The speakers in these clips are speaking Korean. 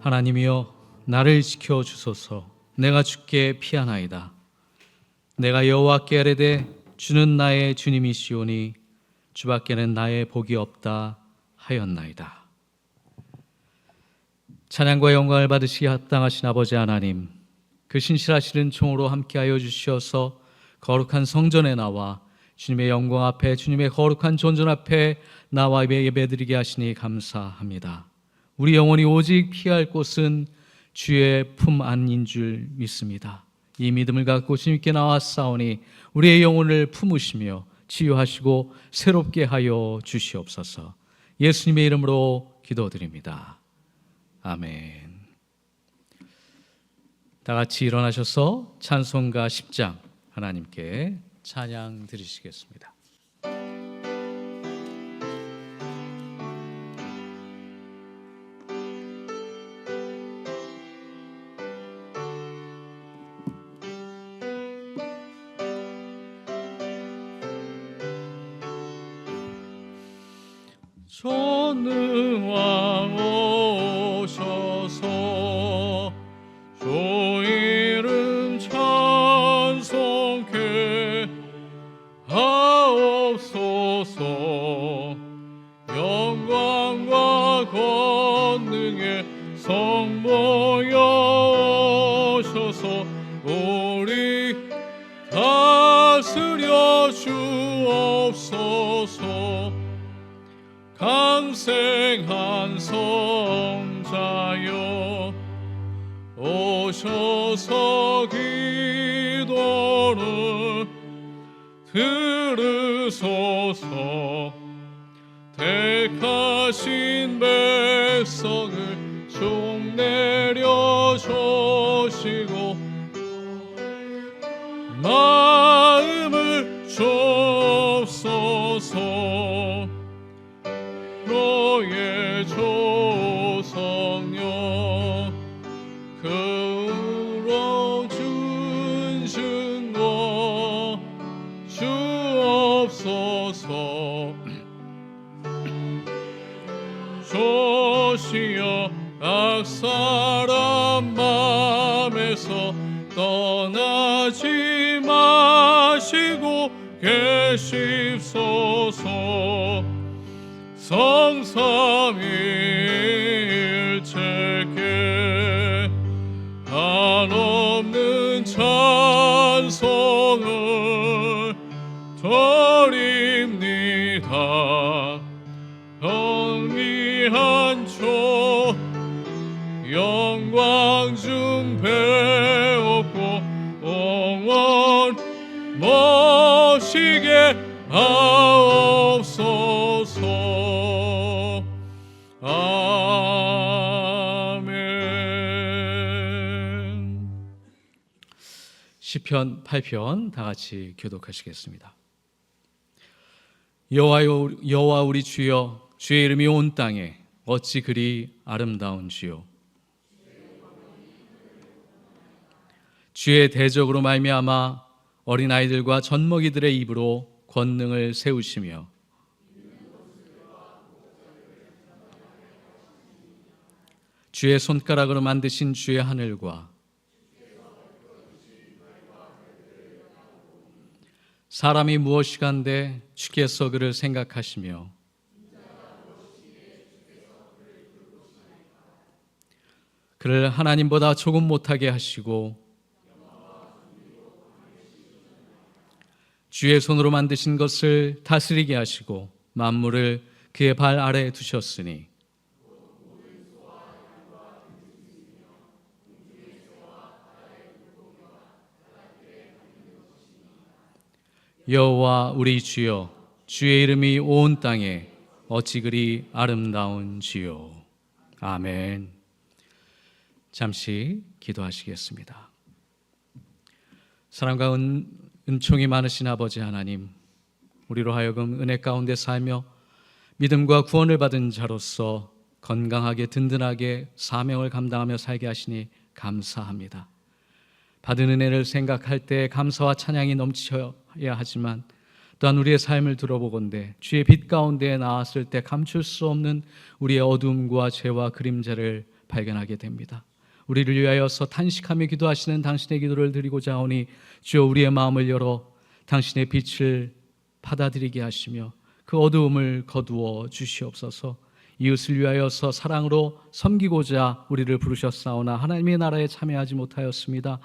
하나님이여 나를 지켜주소서. 내가 주께 피하나이다. 내가 여호와께 아뢰되 주는 나의 주님이시오니 주밖에는 나의 복이 없다 하였나이다. 찬양과 영광을 받으시기에 합당하신 아버지 하나님, 그 신실하시는 총으로 함께하여 주시어서 거룩한 성전에 나와 주님의 영광 앞에, 주님의 거룩한 존전 앞에 나와 예배드리게 하시니 감사합니다. 우리 영혼이 오직 피할 곳은 주의 품 안인 줄 믿습니다. 이 믿음을 갖고 주님께 나왔사오니 우리의 영혼을 품으시며 치유하시고 새롭게 하여 주시옵소서. 예수님의 이름으로 기도드립니다. 아멘. 다 같이 일어나셔서 찬송가 10장 하나님께 찬양 드리시겠습니다. 전능왕 오셔서 주 이름 찬송케 하옵소서. 영광과 권능의 성 모여 오셔서 우리 다스려 주옵소서. 강생한 성자여 오셔서 기도를 들으소서. 택하신 백성을 종내려 주시고 마음을 좁소서. 너의 조성령 그로 준 증거 주옵소서. 조시여 악사람 맘에서 떠나지 마시고 계십소서. 성삼일체께 한없는 찬송을 드립니다. 영리한 조 영광 중 배웠고 영원 모시게 하옵소서. 아멘. 시편 8편 다 같이 교독하시겠습니다. 여호와 우리 주여, 주의 이름이 온 땅에 어찌 그리 아름다운지요. 주의 대적으로 말미암아 어린아이들과 젖먹이들의 입으로 권능을 세우시며 주의 손가락으로 만드신 주의 하늘과 사람이 무엇이간데 주께서 그를 생각하시며 그를 하나님보다 조금 못하게 하시고 주의 손으로 만드신 것을 다스리게 하시고 만물을 그의 발 아래에 두셨으니 여호와 우리 주여, 주의 이름이 온 땅에 어찌 그리 아름다운지요. 아멘. 잠시 기도하시겠습니다. 사랑과 은총이 많으신 아버지 하나님, 우리로 하여금 은혜 가운데 살며 믿음과 구원을 받은 자로서 건강하게 든든하게 사명을 감당하며 살게 하시니 감사합니다. 받은 은혜를 생각할 때 감사와 찬양이 넘쳐야 하지만 또한 우리의 삶을 들어보건대 주의 빛 가운데 나왔을 때 감출 수 없는 우리의 어두움과 죄와 그림자를 발견하게 됩니다. 우리를 위하여서 탄식하며 기도하시는 당신의 기도를 드리고자 하오니 주여 우리의 마음을 열어 당신의 빛을 받아들이게 하시며 그 어두움을 거두어 주시옵소서. 이웃을 위하여서 사랑으로 섬기고자 우리를 부르셨사오나 하나님의 나라에 참여하지 못하였습니다.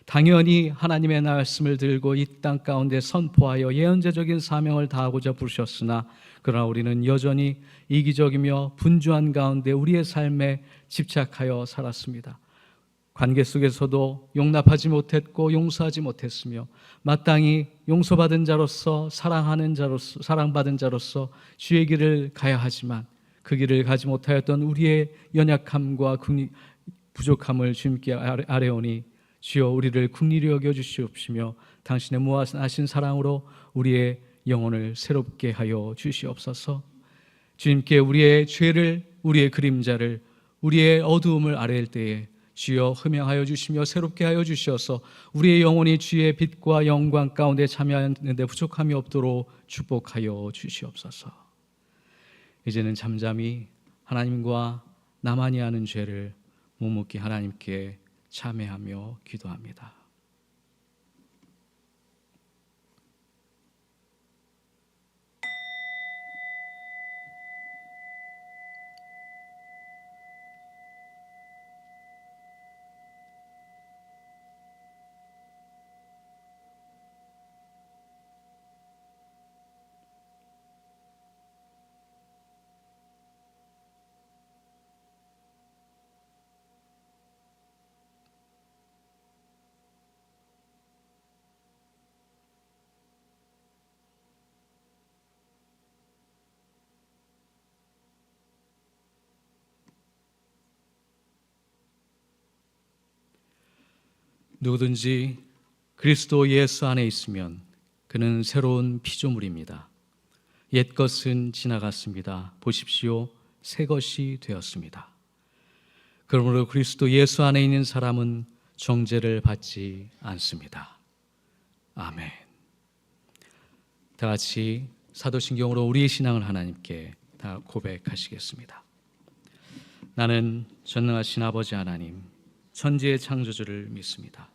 당연히 하나님의 말씀을 들고 이 땅 가운데 선포하여 예언자적인 사명을 다하고자 부르셨으나 그러나 우리는 여전히 이기적이며 분주한 가운데 우리의 삶에 집착하여 살았습니다. 관계 속에서도 용납하지 못했고 용서하지 못했으며 마땅히 용서받은 자로서 사랑하는 자로서 사랑받은 자로서 주의 길을 가야 하지만 그 길을 가지 못하였던 우리의 연약함과 부족함을 주님께 아뢰오니 주여 우리를 긍휼히 여겨 주시옵시며 당신의 무한하신 사랑으로 우리의 영혼을 새롭게 하여 주시옵소서. 주님께 우리의 죄를, 우리의 그림자를, 우리의 어두움을 아뢰일 때에 주여 흠양하여 주시며 새롭게 하여 주셔서 우리의 영혼이 주의 빛과 영광 가운데 참여하는데 부족함이 없도록 축복하여 주시옵소서. 이제는 잠잠히 하나님과 나만이 아는 죄를 묵묵히 하나님께 참회하며 기도합니다. 누구든지 그리스도 예수 안에 있으면 그는 새로운 피조물입니다. 옛것은 지나갔습니다. 보십시오, 새 것이 되었습니다. 그러므로 그리스도 예수 안에 있는 사람은 정죄를 받지 않습니다. 아멘. 다 같이 사도신경으로 우리의 신앙을 하나님께 다 고백하시겠습니다. 나는 전능하신 아버지 하나님, 천지의 창조주를 믿습니다.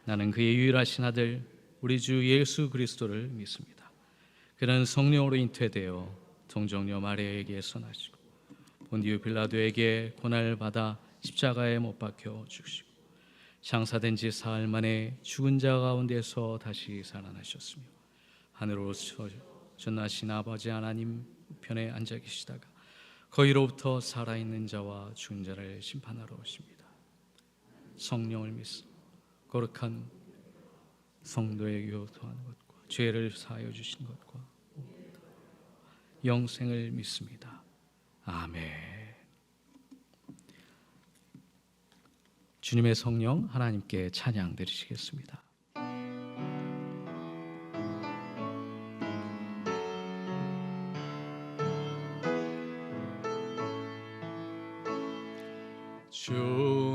나는 그의 유일하신 아들 우리 주 예수 그리스도를 믿습니다. 그는 성령으로 잉태되어 동정녀 마리아에게서 나시고 본디오 빌라도에게 고난을 받아 십자가에 못 박혀 죽으시고 장사된 지 사흘 만에 죽은 자 가운데서 다시 살아나셨으며 하늘로 전하신 아버지 하나님 우편에 앉아 계시다가 거기로부터 살아있는 자와 죽은 자를 심판하러 오십니다. 성령을 믿습니다. 거룩한 성도의 교통하는 것과 죄를 사하여 주신 것과 영생을 믿습니다. 아멘. 주님의 성령 하나님께 찬양 드리시겠습니다.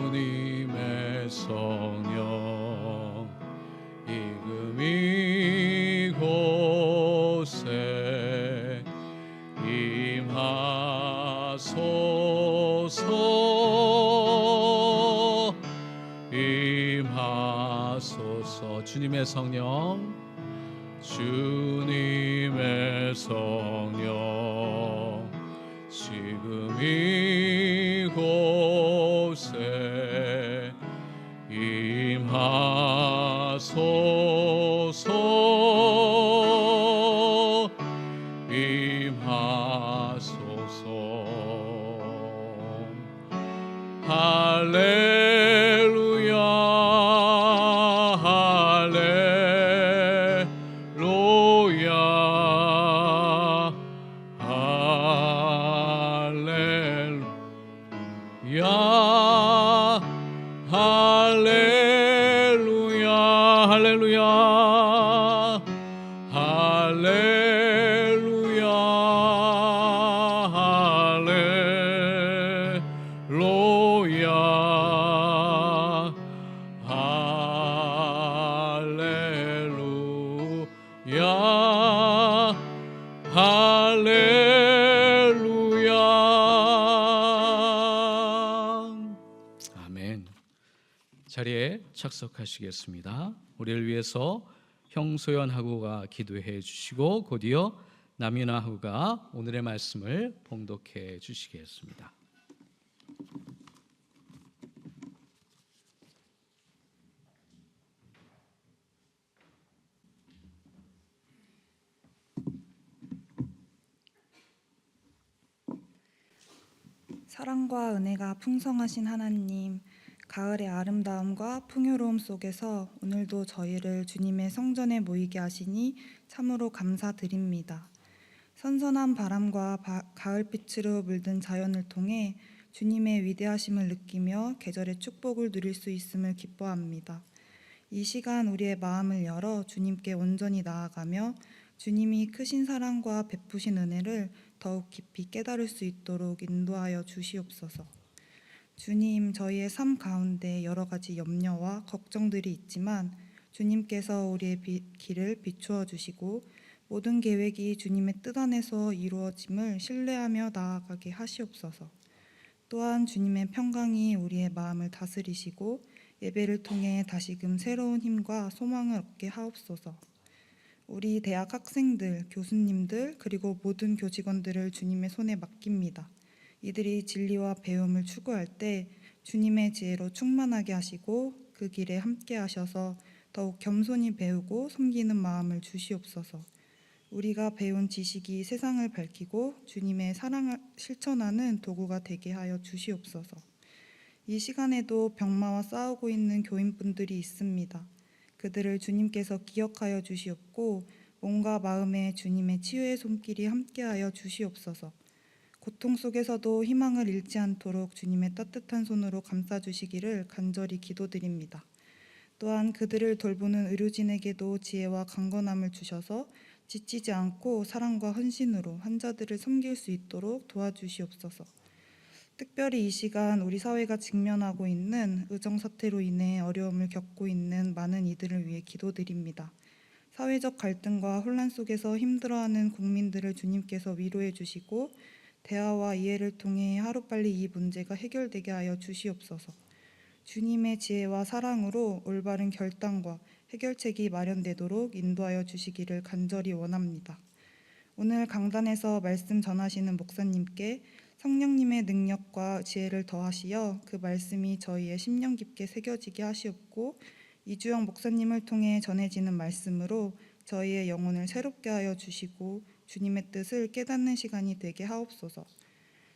주님의 성령 이금 이곳에 임하소서 임하소서. 주님의 성령 주님의 성령 지금 이곳에 임하소서 임하소서. 할렐루야 할렐루야 할렐루야 할렐루야 할렐루야 할렐루야 할렐루야. 자리에 착석하시겠습니다. 우리를 위해서 형소연 하구가 기도해 주시고 곧이어 남윤아 하구가 오늘의 말씀을 봉독해 주시겠습니다. 사랑과 은혜가 풍성하신 하나님, 가을의 아름다움과 풍요로움 속에서 오늘도 저희를 주님의 성전에 모이게 하시니 참으로 감사드립니다. 선선한 바람과 가을빛으로 물든 자연을 통해 주님의 위대하심을 느끼며 계절의 축복을 누릴 수 있음을 기뻐합니다. 이 시간 우리의 마음을 열어 주님께 온전히 나아가며 주님이 크신 사랑과 베푸신 은혜를 더욱 깊이 깨달을 수 있도록 인도하여 주시옵소서. 주님, 저희의 삶 가운데 여러 가지 염려와 걱정들이 있지만 주님께서 우리의 길을 비추어 주시고 모든 계획이 주님의 뜻 안에서 이루어짐을 신뢰하며 나아가게 하시옵소서. 또한 주님의 평강이 우리의 마음을 다스리시고 예배를 통해 다시금 새로운 힘과 소망을 얻게 하옵소서. 우리 대학 학생들, 교수님들, 그리고 모든 교직원들을 주님의 손에 맡깁니다. 이들이 진리와 배움을 추구할 때 주님의 지혜로 충만하게 하시고 그 길에 함께 하셔서 더욱 겸손히 배우고 섬기는 마음을 주시옵소서. 우리가 배운 지식이 세상을 밝히고 주님의 사랑을 실천하는 도구가 되게 하여 주시옵소서. 이 시간에도 병마와 싸우고 있는 교인분들이 있습니다. 그들을 주님께서 기억하여 주시옵고 몸과 마음에 주님의 치유의 손길이 함께하여 주시옵소서. 고통 속에서도 희망을 잃지 않도록 주님의 따뜻한 손으로 감싸주시기를 간절히 기도드립니다. 또한 그들을 돌보는 의료진에게도 지혜와 강건함을 주셔서 지치지 않고 사랑과 헌신으로 환자들을 섬길 수 있도록 도와주시옵소서. 특별히 이 시간 우리 사회가 직면하고 있는 의정 사태로 인해 어려움을 겪고 있는 많은 이들을 위해 기도드립니다. 사회적 갈등과 혼란 속에서 힘들어하는 국민들을 주님께서 위로해 주시고 대화와 이해를 통해 하루빨리 이 문제가 해결되게 하여 주시옵소서. 주님의 지혜와 사랑으로 올바른 결단과 해결책이 마련되도록 인도하여 주시기를 간절히 원합니다. 오늘 강단에서 말씀 전하시는 목사님께 성령님의 능력과 지혜를 더하시어 그 말씀이 저희의 심령 깊게 새겨지게 하시옵고 이주영 목사님을 통해 전해지는 말씀으로 저희의 영혼을 새롭게 하여 주시고 주님의 뜻을 깨닫는 시간이 되게 하옵소서.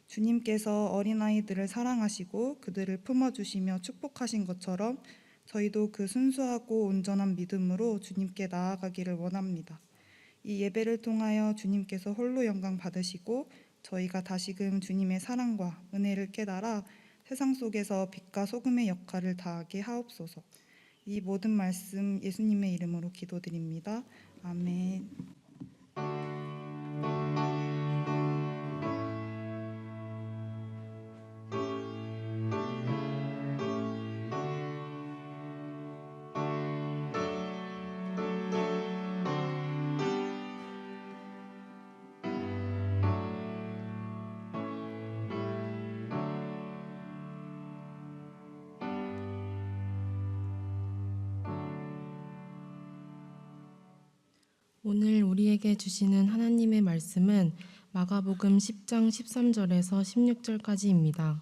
주님께서 어린아이들을 사랑하시고 그들을 품어주시며 축복하신 것처럼 저희도 그 순수하고 온전한 믿음으로 주님께 나아가기를 원합니다. 이 예배를 통하여 주님께서 홀로 영광 받으시고 저희가 다시금 주님의 사랑과 은혜를 깨달아 세상 속에서 빛과 소금의 역할을 다하게 하옵소서. 이 모든 말씀 예수님의 이름으로 기도드립니다. 아멘. 오늘 우리에게 주시는 하나님의 말씀은 마가복음 10장 13절에서 16절까지입니다.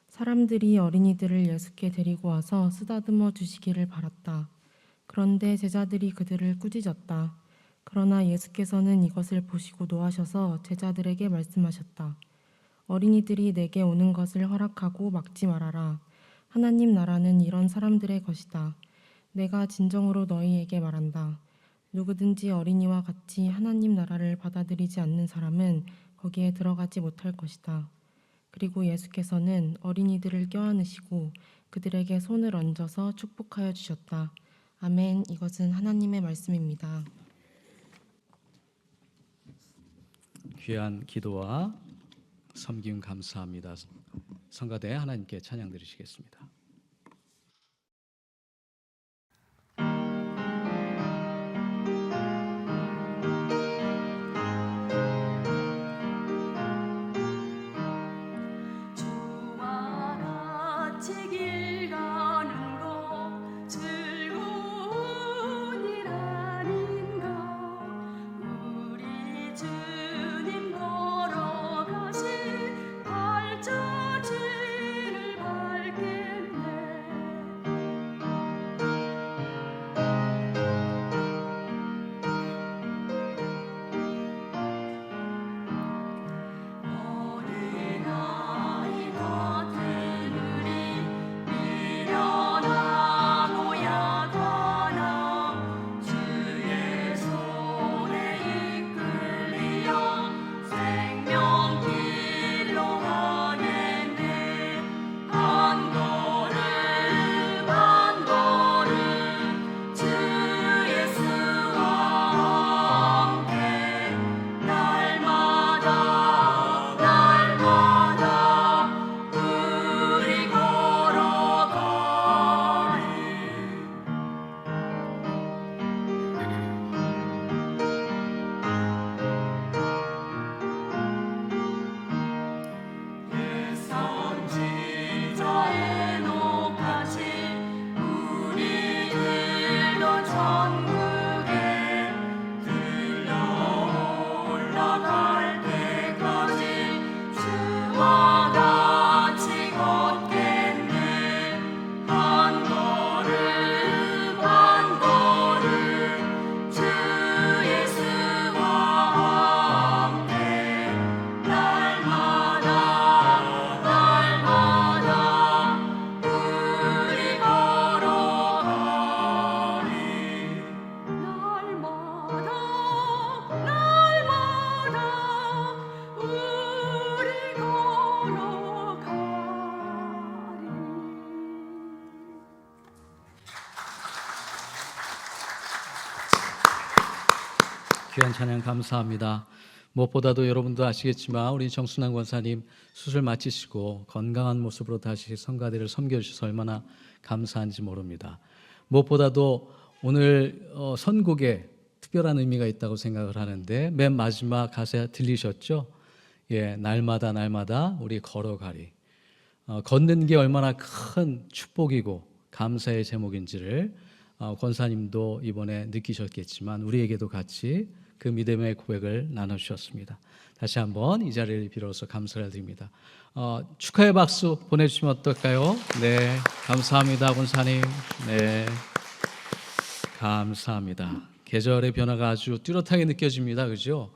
사람들이 어린이들을 예수께 데리고 와서 쓰다듬어 주시기를 바랐다. 그런데 제자들이 그들을 꾸짖었다. 그러나 예수께서는 이것을 보시고 노하셔서 제자들에게 말씀하셨다. 어린이들이 내게 오는 것을 허락하고 막지 말아라. 하나님 나라는 이런 사람들의 것이다. 내가 진정으로 너희에게 말한다. 누구든지 어린이와 같이 하나님 나라를 받아들이지 않는 사람은 거기에 들어가지 못할 것이다. 그리고 예수께서는 어린이들을 껴안으시고 그들에게 손을 얹어서 축복하여 주셨다. 아멘. 이것은 하나님의 말씀입니다. 귀한 기도와 섬김 감사합니다. 성가대 하나님께 찬양 드리시겠습니다. 주와 같이 길 가는 귀한 찬양 감사합니다. 무엇보다도 여러분도 아시겠지만 우리 정순환 권사님 수술 마치시고 건강한 모습으로 다시 성가대를 섬겨주셔서 얼마나 감사한지 모릅니다. 무엇보다도 오늘 선곡에 특별한 의미가 있다고 생각을 하는데 맨 마지막 가사 들리셨죠? 예, 날마다 날마다 우리 걸어가리. 걷는 게 얼마나 큰 축복이고 감사의 제목인지를 권사님도 이번에 느끼셨겠지만 우리에게도 같이 그 믿음의 고백을 나눠주셨습니다. 다시 한번 이 자리를 빌어서 감사를 드립니다. 축하의 박수 보내주시면 어떨까요? 네, 감사합니다, 권사님. 네, 감사합니다. 계절의 변화가 아주 뚜렷하게 느껴집니다. 그죠?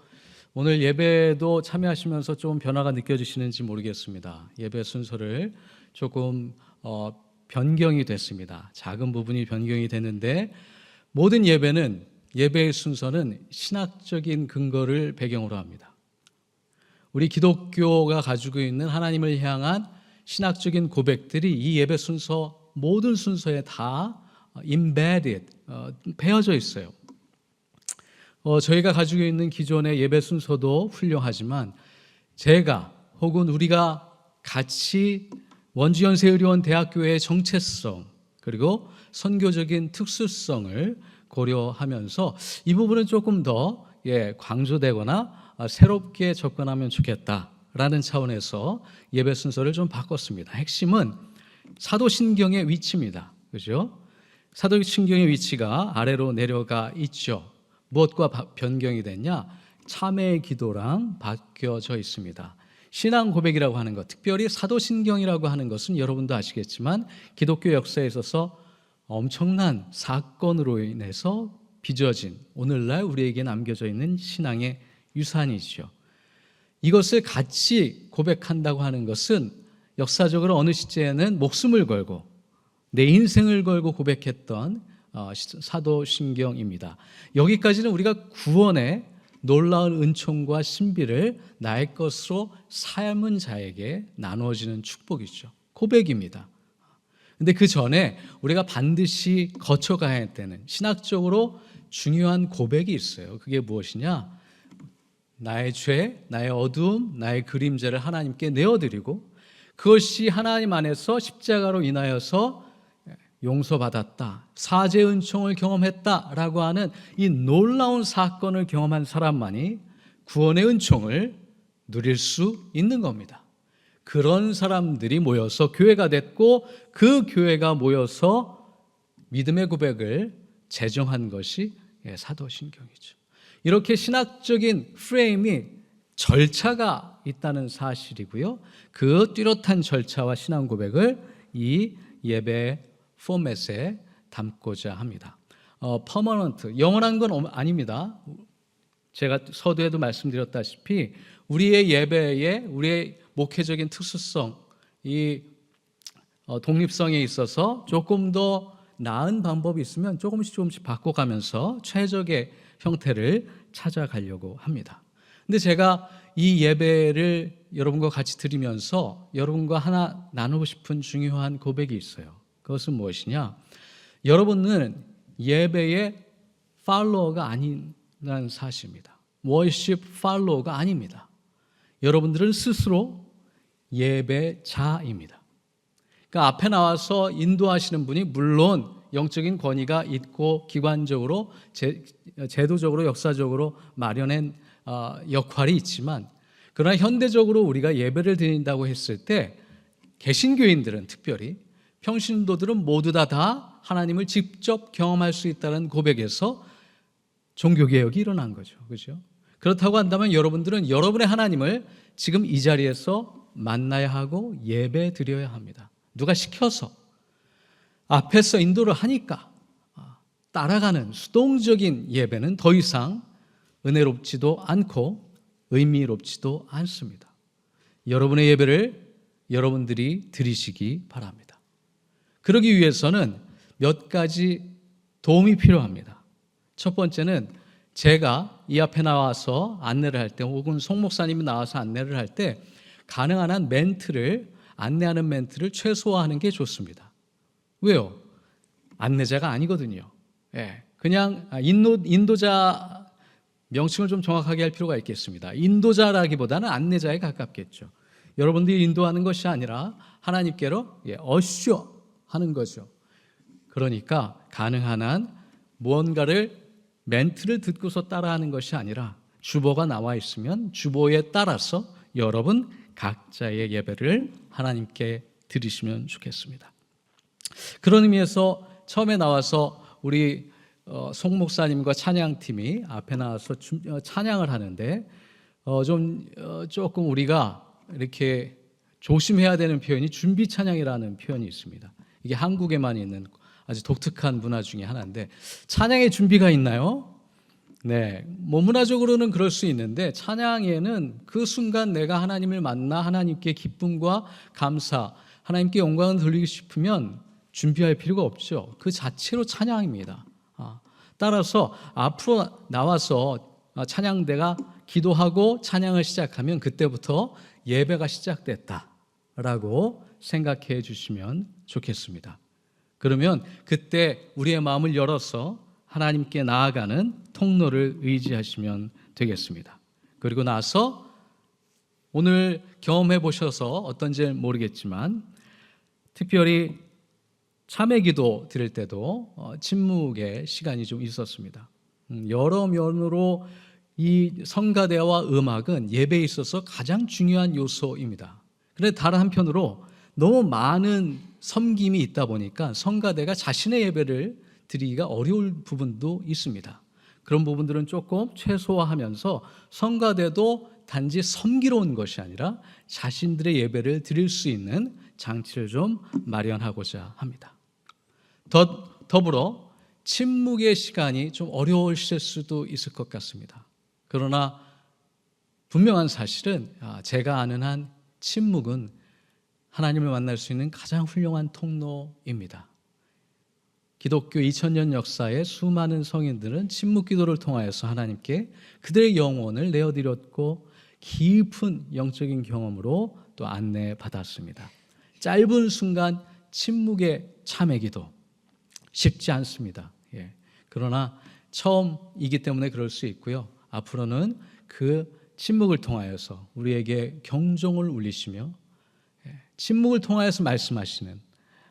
오늘 예배도 참여하시면서 좀 변화가 느껴지시는지 모르겠습니다. 예배 순서를 조금 변경이 됐습니다. 작은 부분이 변경이 됐는데 모든 예배의 순서는 신학적인 근거를 배경으로 합니다. 우리 기독교가 가지고 있는 하나님을 향한 신학적인 고백들이 이 예배 순서 모든 순서에 다 embedded, 배어져 있어요. 저희가 가지고 있는 기존의 예배 순서도 훌륭하지만 제가 혹은 우리가 같이 원주연세의료원대학교의 정체성 그리고 선교적인 특수성을 고려하면서 이 부분은 조금 더 강조되거나 새롭게 접근하면 좋겠다라는 차원에서 예배 순서를 좀 바꿨습니다. 핵심은 사도신경의 위치입니다. 그죠? 사도신경의 위치가 아래로 내려가 있죠. 무엇과 변경이 됐냐? 참회의 기도랑 바뀌어져 있습니다. 신앙 고백이라고 하는 것, 특별히 사도신경이라고 하는 것은 여러분도 아시겠지만 기독교 역사에 있어서 엄청난 사건으로 인해서 빚어진 오늘날 우리에게 남겨져 있는 신앙의 유산이죠. 이것을 같이 고백한다고 하는 것은 역사적으로 어느 시제에는 목숨을 걸고 내 인생을 걸고 고백했던 사도신경입니다. 여기까지는 우리가 구원의 놀라운 은총과 신비를 나의 것으로 삶은 자에게 나누어지는 축복이죠. 고백입니다. 근데 그 전에 우리가 반드시 거쳐가야 되는 신학적으로 중요한 고백이 있어요. 그게 무엇이냐? 나의 죄, 나의 어두움, 나의 그림자를 하나님께 내어드리고 그것이 하나님 안에서 십자가로 인하여서 용서받았다, 사죄의 은총을 경험했다라고 하는 이 놀라운 사건을 경험한 사람만이 구원의 은총을 누릴 수 있는 겁니다. 그런 사람들이 모여서 교회가 됐고 그 교회가 모여서 믿음의 고백을 제정한 것이 사도신경이죠. 이렇게 신학적인 프레임이 절차가 있다는 사실이고요. 그 뚜렷한 절차와 신앙 고백을 이 예배 포맷에 담고자 합니다. 퍼머넌트, 영원한 건 아닙니다. 제가 서두에도 말씀드렸다시피 우리의 예배에 우리의 목회적인 특수성, 이 독립성에 있어서 조금 더 나은 방법이 있으면 조금씩 바꿔가면서 최적의 형태를 찾아가려고 합니다. 근데 제가 이 예배를 여러분과 같이 드리면서 여러분과 하나 나누고 싶은 중요한 고백이 있어요. 그것은 무엇이냐? 여러분은 예배의 팔로워가 아니라는 사실입니다. 월십 팔로워가 아닙니다. 여러분들은 스스로 예배자입니다. 그러니까 앞에 나와서 인도하시는 분이 물론 영적인 권위가 있고 기관적으로 제도적으로 역사적으로 마련한 역할이 있지만 그러나 현대적으로 우리가 예배를 드린다고 했을 때 개신교인들은 특별히 평신도들은 모두 다 하나님을 직접 경험할 수 있다는 고백에서 종교개혁이 일어난 거죠. 그렇죠? 그렇다고 한다면 여러분들은 여러분의 하나님을 지금 이 자리에서 만나야 하고 예배 드려야 합니다. 누가 시켜서 앞에서 인도를 하니까 따라가는 수동적인 예배는 더 이상 은혜롭지도 않고 의미롭지도 않습니다. 여러분의 예배를 여러분들이 드리시기 바랍니다. 그러기 위해서는 몇 가지 도움이 필요합니다. 첫 번째는 제가 이 앞에 나와서 안내를 할 때 혹은 송 목사님이 나와서 안내를 할 때 가능한 한 안내하는 멘트를 최소화하는 게 좋습니다. 왜요? 안내자가 아니거든요. 그냥 인도자 명칭을 좀 정확하게 할 필요가 있겠습니다. 인도자라기보다는 안내자에 가깝겠죠. 여러분들이 인도하는 것이 아니라 하나님께로 어쇼 하는 거죠. 그러니까 가능한 한 무언가를 멘트를 듣고서 따라하는 것이 아니라 주보가 나와 있으면 주보에 따라서 여러분 각자의 예배를 하나님께 드리시면 좋겠습니다. 그런 의미에서 처음에 나와서 우리 송 목사님과 찬양팀이 앞에 나와서 찬양을 하는데 조금 우리가 이렇게 조심해야 되는 표현이 준비 찬양이라는 표현이 있습니다. 이게 한국에만 있는 아주 독특한 문화 중에 하나인데, 찬양의 준비가 있나요? 네, 뭐 문화적으로는 그럴 수 있는데 찬양에는 그 순간 내가 하나님을 만나 하나님께 기쁨과 감사, 하나님께 영광을 돌리고 싶으면 준비할 필요가 없죠. 그 자체로 찬양입니다. 따라서 앞으로 나와서 찬양대가 기도하고 찬양을 시작하면 그때부터 예배가 시작됐다라고 생각해 주시면 좋겠습니다. 그러면 그때 우리의 마음을 열어서 하나님께 나아가는 통로를 의지하시면 되겠습니다. 그리고 나서 오늘 경험해 보셔서 어떤지 모르겠지만 특별히 참회 기도 드릴 때도 침묵의 시간이 좀 있었습니다. 여러 면으로 이 성가대와 음악은 예배에 있어서 가장 중요한 요소입니다. 그런데 다른 한편으로 너무 많은 섬김이 있다 보니까 성가대가 자신의 예배를 드리기가 어려울 부분도 있습니다. 그런 부분들은 조금 최소화하면서 성가대도 단지 섬기러 온 것이 아니라 자신들의 예배를 드릴 수 있는 장치를 좀 마련하고자 합니다. 더불어 침묵의 시간이 좀 어려우실 수도 있을 것 같습니다. 그러나 분명한 사실은 제가 아는 한 침묵은 하나님을 만날 수 있는 가장 훌륭한 통로입니다. 기독교 2000년 역사의 수많은 성인들은 침묵 기도를 통하여서 하나님께 그들의 영혼을 내어드렸고 깊은 영적인 경험으로 또 안내받았습니다. 짧은 순간 침묵의 참회 기도 쉽지 않습니다. 그러나 처음이기 때문에 그럴 수 있고요. 앞으로는 그 침묵을 통하여서 우리에게 경종을 울리시며 침묵을 통하여서 말씀하시는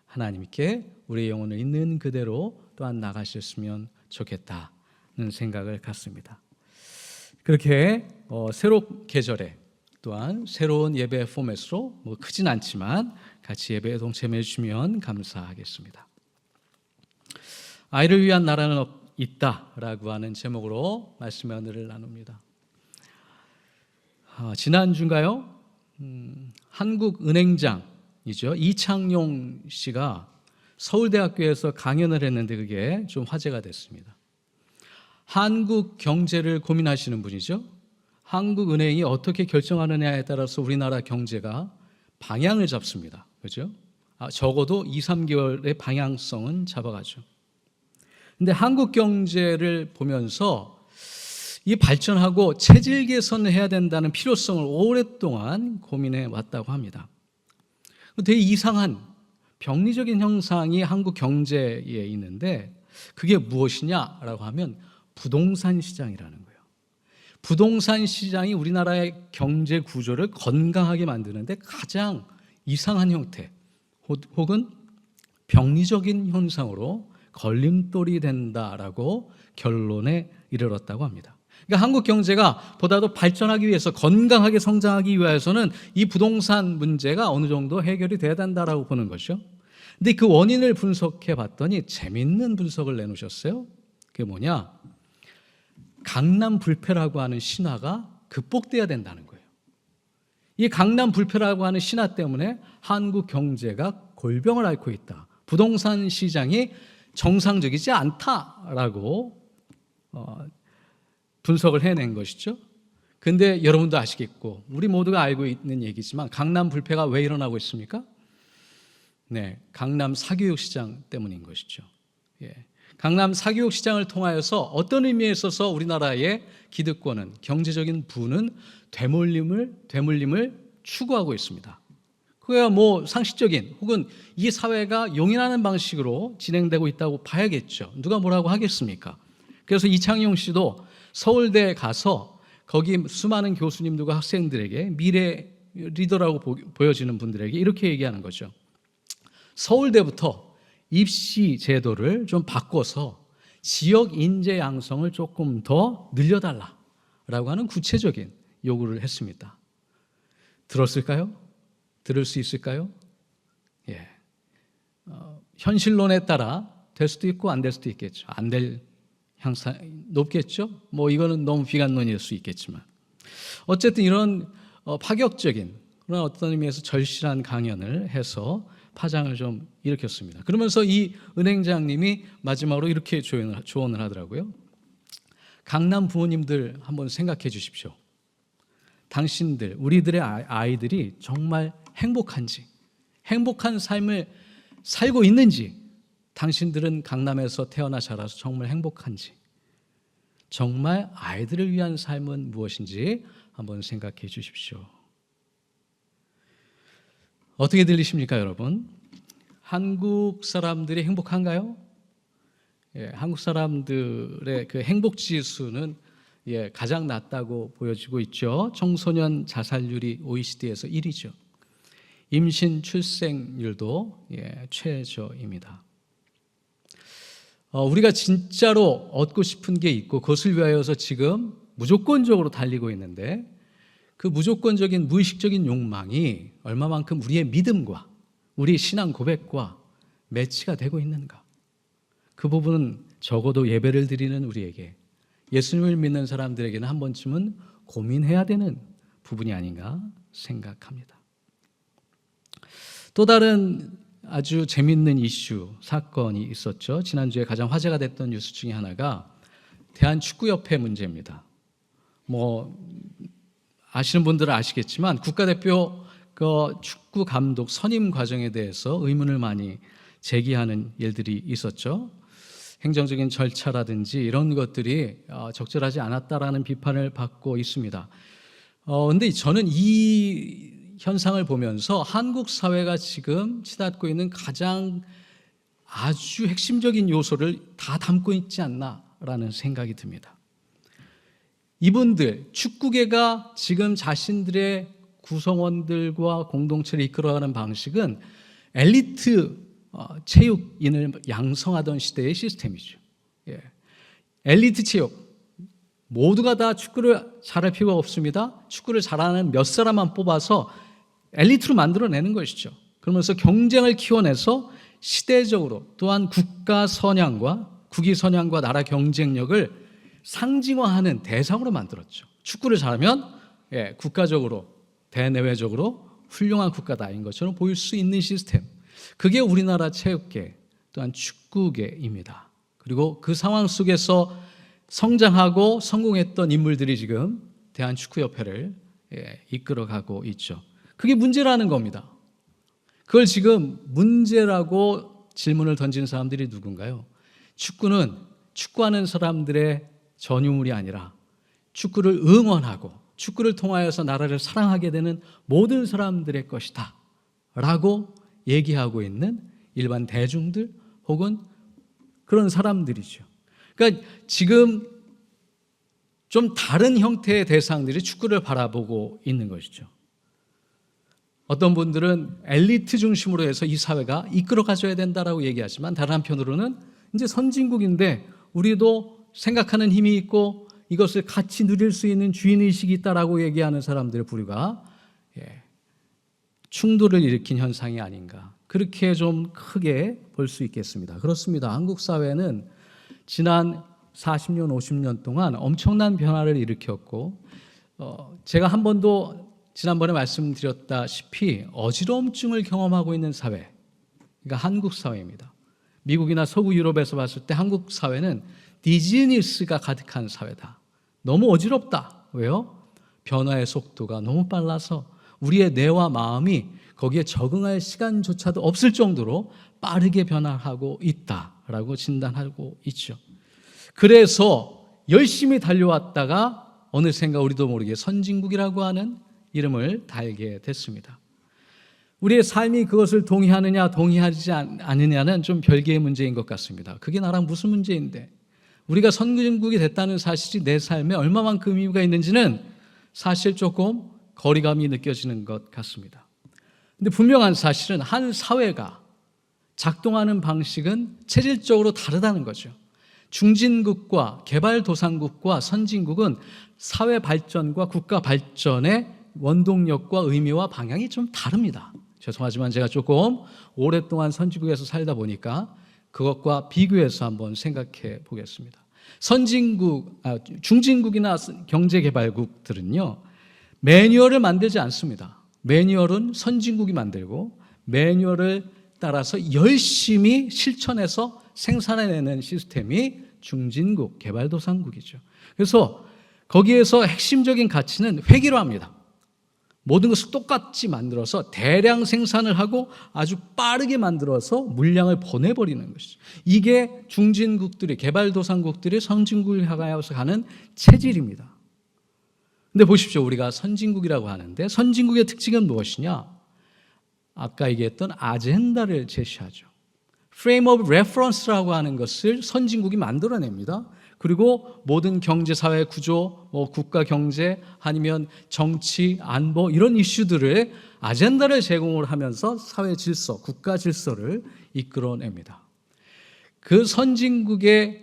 하나님께 우리의 영혼을 있는 그대로 또한 나가셨으면 좋겠다는 생각을 갖습니다. 그렇게 새로 계절에 또한 새로운 예배 포맷으로 크진 않지만 같이 예배에 동참해 주시면 감사하겠습니다. 아이를 위한 나라는 있다라고 하는 제목으로 말씀의 은혜를 나눕니다. 지난주인가요? 한국은행장이죠. 이창용 씨가 서울대학교에서 강연을 했는데 그게 좀 화제가 됐습니다. 한국 경제를 고민하시는 분이죠. 한국은행이 어떻게 결정하느냐에 따라서 우리나라 경제가 방향을 잡습니다. 그렇죠? 적어도 2, 3개월의 방향성은 잡아가죠. 근데 한국 경제를 보면서 이 발전하고 체질 개선을 해야 된다는 필요성을 오랫동안 고민해 왔다고 합니다. 되게 이상한 병리적인 현상이 한국 경제에 있는데 그게 무엇이냐라고 하면 부동산 시장이라는 거예요. 부동산 시장이 우리나라의 경제 구조를 건강하게 만드는데 가장 이상한 형태 혹은 병리적인 현상으로 걸림돌이 된다라고 결론에 이르렀다고 합니다. 그러니까 한국 경제가 보다도 발전하기 위해서 건강하게 성장하기 위해서는 이 부동산 문제가 어느 정도 해결이 돼야 된다라고 보는 것이죠. 근데 그 원인을 분석해 봤더니 재밌는 분석을 내놓으셨어요. 그게 뭐냐? 강남 불패라고 하는 신화가 극복돼야 된다는 거예요. 이 강남 불패라고 하는 신화 때문에 한국 경제가 골병을 앓고 있다. 부동산 시장이 정상적이지 않다라고 분석을 해낸 것이죠. 근데 여러분도 아시겠고 우리 모두가 알고 있는 얘기지만 강남 불패가 왜 일어나고 있습니까? 네, 강남 사교육 시장 때문인 것이죠. 강남 사교육 시장을 통하여서 어떤 의미에 있어서 우리나라의 기득권은 경제적인 부는 되물림을 추구하고 있습니다. 그야 뭐 상식적인 혹은 이 사회가 용인하는 방식으로 진행되고 있다고 봐야겠죠. 누가 뭐라고 하겠습니까? 그래서 이창용 씨도 서울대에 가서 거기 수많은 교수님들과 학생들에게 미래 리더라고 보여지는 분들에게 이렇게 얘기하는 거죠. 서울대부터 입시 제도를 좀 바꿔서 지역 인재 양성을 조금 더 늘려달라라고 하는 구체적인 요구를 했습니다. 들었을까요? 들을 수 있을까요? 예. 현실론에 따라 될 수도 있고 안 될 수도 있겠죠. 안 될 향상 높겠죠. 뭐 이거는 너무 비관론일 수 있겠지만 어쨌든 이런 파격적인 그런 어떤 의미에서 절실한 강연을 해서 파장을 좀 일으켰습니다. 그러면서 이 은행장님이 마지막으로 이렇게 조언을 하더라고요. 강남 부모님들 한번 생각해 주십시오. 당신들, 우리들의 아이들이 정말 행복한지, 행복한 삶을 살고 있는지, 당신들은 강남에서 태어나 자라서 정말 행복한지, 정말 아이들을 위한 삶은 무엇인지 한번 생각해 주십시오. 어떻게 들리십니까, 여러분? 한국 사람들이 행복한가요? 예, 한국 사람들의 그 행복 지수는 가장 낮다고 보여지고 있죠. 청소년 자살률이 OECD에서 1위죠. 임신 출생률도 최저입니다. 우리가 진짜로 얻고 싶은 게 있고 그것을 위하여서 지금 무조건적으로 달리고 있는데 그 무조건적인 무의식적인 욕망이 얼마만큼 우리의 믿음과 우리의 신앙 고백과 매치가 되고 있는가? 그 부분은 적어도 예배를 드리는 우리에게, 예수님을 믿는 사람들에게는 한 번쯤은 고민해야 되는 부분이 아닌가 생각합니다. 또 다른 아주 재밌는 이슈, 사건이 있었죠. 지난주에 가장 화제가 됐던 뉴스 중에 하나가 대한축구협회 문제입니다. 뭐 아시는 분들은 아시겠지만 국가대표 축구 감독 선임 과정에 대해서 의문을 많이 제기하는 일들이 있었죠. 행정적인 절차라든지 이런 것들이 적절하지 않았다라는 비판을 받고 있습니다. 그런데 저는 이 현상을 보면서 한국 사회가 지금 치닫고 있는 가장 아주 핵심적인 요소를 다 담고 있지 않나라는 생각이 듭니다. 이분들, 축구계가 지금 자신들의 구성원들과 공동체를 이끌어가는 방식은 엘리트 체육인을 양성하던 시대의 시스템이죠. 엘리트 체육. 모두가 다 축구를 잘할 필요가 없습니다. 축구를 잘하는 몇 사람만 뽑아서 엘리트로 만들어내는 것이죠. 그러면서 경쟁을 키워내서 시대적으로 또한 국가 선양과 국위 선양과 나라 경쟁력을 상징화하는 대상으로 만들었죠. 축구를 잘하면 국가적으로 대내외적으로 훌륭한 국가다인 것처럼 보일 수 있는 시스템. 그게 우리나라 체육계 또한 축구계입니다. 그리고 그 상황 속에서 성장하고 성공했던 인물들이 지금 대한축구협회를 이끌어가고 있죠. 그게 문제라는 겁니다. 그걸 지금 문제라고 질문을 던진 사람들이 누군가요? 축구는 축구하는 사람들의 전유물이 아니라 축구를 응원하고 축구를 통하여서 나라를 사랑하게 되는 모든 사람들의 것이다 라고 얘기하고 있는 일반 대중들 혹은 그런 사람들이죠. 그러니까 지금 좀 다른 형태의 대상들이 축구를 바라보고 있는 것이죠. 어떤 분들은 엘리트 중심으로 해서 이 사회가 이끌어가줘야 된다라고 얘기하지만 다른 한편으로는 이제 선진국인데 우리도 생각하는 힘이 있고 이것을 같이 누릴 수 있는 주인의식이 있다라고 얘기하는 사람들의 부류가 충돌을 일으킨 현상이 아닌가, 그렇게 좀 크게 볼 수 있겠습니다. 그렇습니다. 한국 사회는 지난 40년, 50년 동안 엄청난 변화를 일으켰고 제가 한 번도 지난번에 말씀드렸다시피 어지러움증을 경험하고 있는 사회, 그러니까 한국 사회입니다. 미국이나 서구 유럽에서 봤을 때 한국 사회는 디즈니스가 가득한 사회다. 너무 어지럽다. 왜요? 변화의 속도가 너무 빨라서 우리의 뇌와 마음이 거기에 적응할 시간조차도 없을 정도로 빠르게 변화하고 있다라고 진단하고 있죠. 그래서 열심히 달려왔다가 어느샌가 우리도 모르게 선진국이라고 하는 이름을 달게 됐습니다. 우리의 삶이 그것을 동의하느냐 동의하지 않느냐는 좀 별개의 문제인 것 같습니다. 그게 나랑 무슨 문제인데, 우리가 선진국이 됐다는 사실이 내 삶에 얼마만큼 의미가 있는지는 사실 조금 거리감이 느껴지는 것 같습니다. 근데 분명한 사실은 한 사회가 작동하는 방식은 체질적으로 다르다는 거죠. 중진국과 개발도상국과 선진국은 사회 발전과 국가 발전의 원동력과 의미와 방향이 좀 다릅니다. 죄송하지만 제가 조금 오랫동안 선진국에서 살다 보니까 그것과 비교해서 한번 생각해 보겠습니다. 중진국이나 경제개발국들은요, 매뉴얼을 만들지 않습니다. 매뉴얼은 선진국이 만들고 매뉴얼을 따라서 열심히 실천해서 생산해내는 시스템이 중진국, 개발도상국이죠. 그래서 거기에서 핵심적인 가치는 회기로합니다. 모든 것을 똑같이 만들어서 대량 생산을 하고 아주 빠르게 만들어서 물량을 보내버리는 것이죠. 이게 중진국들이, 개발도상국들이 선진국을 향하여서 가는 체질입니다. 근데 보십시오. 우리가 선진국이라고 하는데 선진국의 특징은 무엇이냐? 아까 얘기했던 아젠다를 제시하죠. Frame of Reference라고 하는 것을 선진국이 만들어냅니다. 그리고 모든 경제, 사회 구조, 국가 경제 아니면 정치, 안보 이런 이슈들을 아젠다를 제공을 하면서 사회 질서, 국가 질서를 이끌어냅니다. 그 선진국이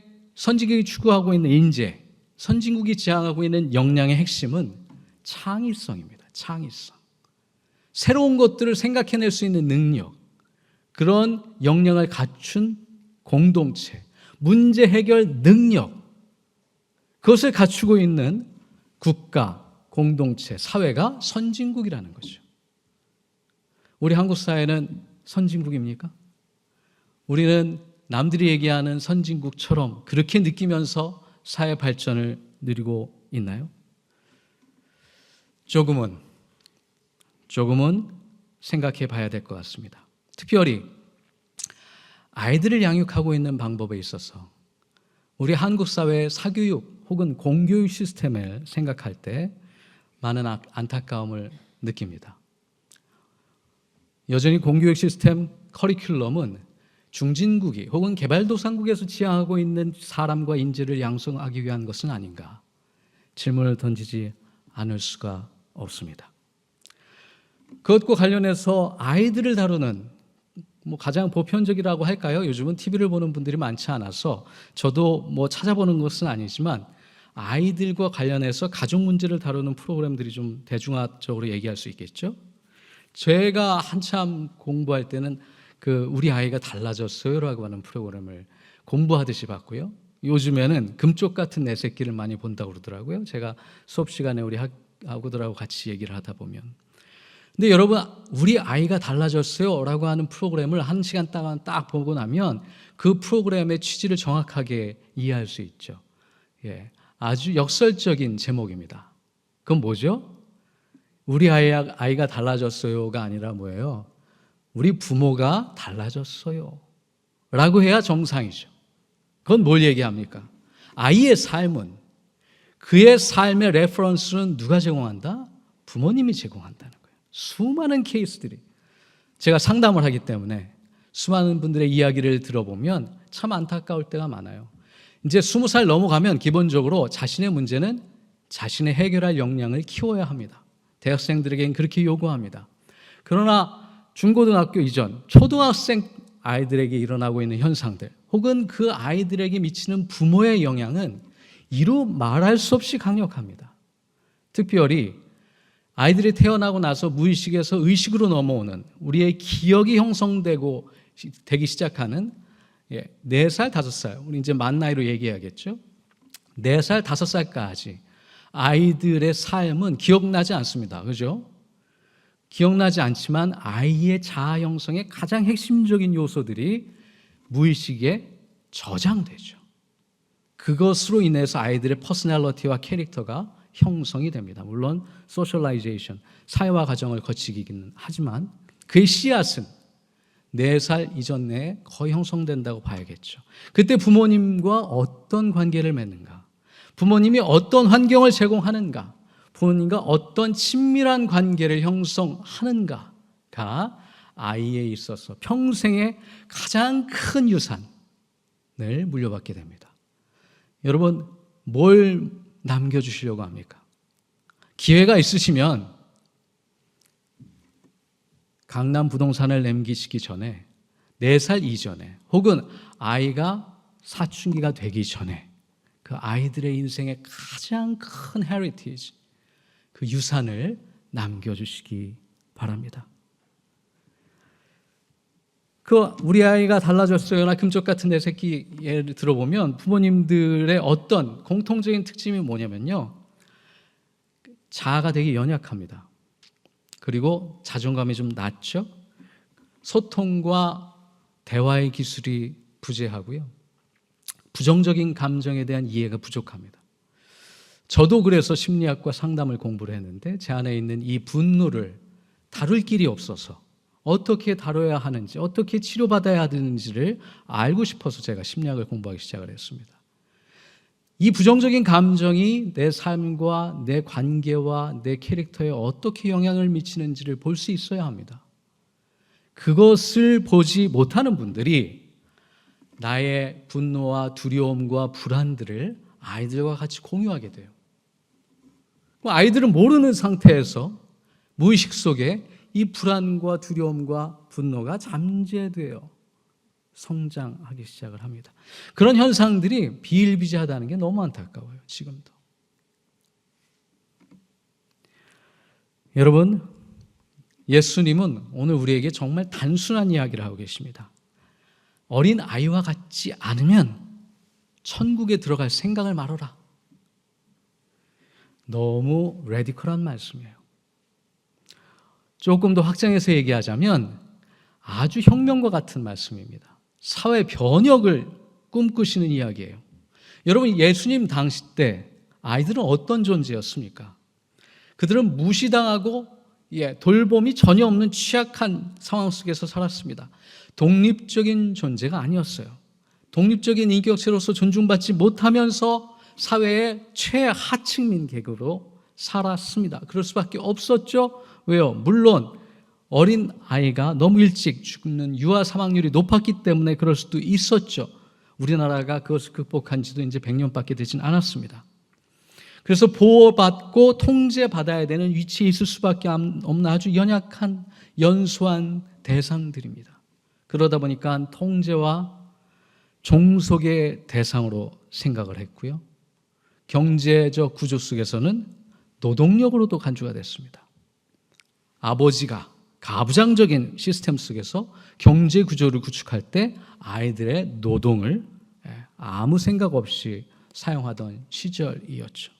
추구하고 있는 인재, 선진국이 지향하고 있는 역량의 핵심은 창의성입니다. 창의성. 새로운 것들을 생각해낼 수 있는 능력, 그런 역량을 갖춘 공동체, 문제 해결 능력, 그것을 갖추고 있는 국가, 공동체, 사회가 선진국이라는 거죠. 우리 한국 사회는 선진국입니까? 우리는 남들이 얘기하는 선진국처럼 그렇게 느끼면서 사회 발전을 누리고 있나요? 조금은 생각해 봐야 될 것 같습니다. 특별히 아이들을 양육하고 있는 방법에 있어서 우리 한국 사회의 사교육 혹은 공교육 시스템을 생각할 때 많은 안타까움을 느낍니다. 여전히 공교육 시스템 커리큘럼은 중진국이 혹은 개발도상국에서 지향하고 있는 사람과 인재를 양성하기 위한 것은 아닌가 질문을 던지지 않을 수가 없습니다. 그것과 관련해서 아이들을 다루는 가장 보편적이라고 할까요? 요즘은 TV를 보는 분들이 많지 않아서 저도 찾아보는 것은 아니지만 아이들과 관련해서 가족 문제를 다루는 프로그램들이 좀 대중화적으로 얘기할 수 있겠죠. 제가 한참 공부할 때는 우리 아이가 달라졌어요라고 하는 프로그램을 공부하듯이 봤고요. 요즘에는 금쪽 같은 내 새끼를 많이 본다고 그러더라고요. 제가 수업 시간에 우리 학우들하고 같이 얘기를 하다 보면. 근데 여러분, 우리 아이가 달라졌어요 라고 하는 프로그램을 1시간 동안 딱 보고 나면 그 프로그램의 취지를 정확하게 이해할 수 있죠. 예, 아주 역설적인 제목입니다. 그건 뭐죠? 우리 아이가 달라졌어요가 아니라 뭐예요? 우리 부모가 달라졌어요 라고 해야 정상이죠. 그건 뭘 얘기합니까? 아이의 삶은, 그의 삶의 레퍼런스는 누가 제공한다? 부모님이 제공한다는 거예요. 수많은 케이스들이, 제가 상담을 하기 때문에 수많은 분들의 이야기를 들어보면 참 안타까울 때가 많아요. 이제 20살 넘어가면 기본적으로 자신의 문제는 자신의 해결할 역량을 키워야 합니다. 대학생들에게는 그렇게 요구합니다. 그러나 중고등학교 이전 초등학생 아이들에게 일어나고 있는 현상들 혹은 그 아이들에게 미치는 부모의 영향은 이루 말할 수 없이 강력합니다. 특별히 아이들이 태어나고 나서 무의식에서 의식으로 넘어오는, 우리의 기억이 형성되기 시작하는 4살, 5살, 우리 이제 만 나이로 얘기해야겠죠. 4살, 5살까지 아이들의 삶은 기억나지 않습니다. 그죠? 기억나지 않지만 아이의 자아 형성의 가장 핵심적인 요소들이 무의식에 저장되죠. 그것으로 인해서 아이들의 퍼스널리티와 캐릭터가 형성이 됩니다. 물론 소셜라이제이션, 사회화 과정을 거치기는 하지만 그의 씨앗은 4살 이전 내에 거의 형성된다고 봐야겠죠. 그때 부모님과 어떤 관계를 맺는가, 부모님이 어떤 환경을 제공하는가, 부모님과 어떤 친밀한 관계를 형성하는가가 아이에 있어서 평생의 가장 큰 유산을 물려받게 됩니다. 여러분, 뭘 남겨주시려고 합니까? 기회가 있으시면 강남 부동산을 남기시기 전에 4살 이전에 혹은 아이가 사춘기가 되기 전에 그 아이들의 인생의 가장 큰 헤리티지, 그 유산을 남겨주시기 바랍니다. 우리 아이가 달라졌어요나 금쪽 같은 내 새끼 예를 들어보면 부모님들의 어떤 공통적인 특징이 뭐냐면요, 자아가 되게 연약합니다. 그리고 자존감이 좀 낮죠. 소통과 대화의 기술이 부재하고요, 부정적인 감정에 대한 이해가 부족합니다. 저도 그래서 심리학과 상담을 공부를 했는데 제 안에 있는 이 분노를 다룰 길이 없어서 어떻게 다뤄야 하는지, 어떻게 치료받아야 하는지를 알고 싶어서 제가 심리학을 공부하기 시작을 했습니다. 이 부정적인 감정이 내 삶과 내 관계와 내 캐릭터에 어떻게 영향을 미치는지를 볼 수 있어야 합니다. 그것을 보지 못하는 분들이 나의 분노와 두려움과 불안들을 아이들과 같이 공유하게 돼요. 아이들은 모르는 상태에서 무의식 속에 이 불안과 두려움과 분노가 잠재되어 성장하기 시작을 합니다. 그런 현상들이 비일비재하다는 게 너무 안타까워요, 지금도. 여러분, 예수님은 오늘 우리에게 정말 단순한 이야기를 하고 계십니다. 어린 아이와 같지 않으면 천국에 들어갈 생각을 말아라. 너무 레디컬한 말씀이에요. 조금 더 확장해서 얘기하자면 아주 혁명과 같은 말씀입니다. 사회 변혁을 꿈꾸시는 이야기예요. 여러분, 예수님 당시 때 아이들은 어떤 존재였습니까? 그들은 무시당하고 돌봄이 전혀 없는 취약한 상황 속에서 살았습니다. 독립적인 존재가 아니었어요. 독립적인 인격체로서 존중받지 못하면서 사회의 최하층민 계급으로 살았습니다. 그럴 수밖에 없었죠. 왜요? 물론 어린 아이가 너무 일찍 죽는 유아 사망률이 높았기 때문에 그럴 수도 있었죠. 우리나라가 그것을 극복한 지도 이제 100년밖에 되진 않았습니다. 그래서 보호받고 통제받아야 되는 위치에 있을 수밖에 없는 아주 연약한 연소한 대상들입니다. 그러다 보니까 통제와 종속의 대상으로 생각을 했고요, 경제적 구조 속에서는 노동력으로도 간주가 됐습니다. 아버지가 가부장적인 시스템 속에서 경제 구조를 구축할 때 아이들의 노동을 아무 생각 없이 사용하던 시절이었죠.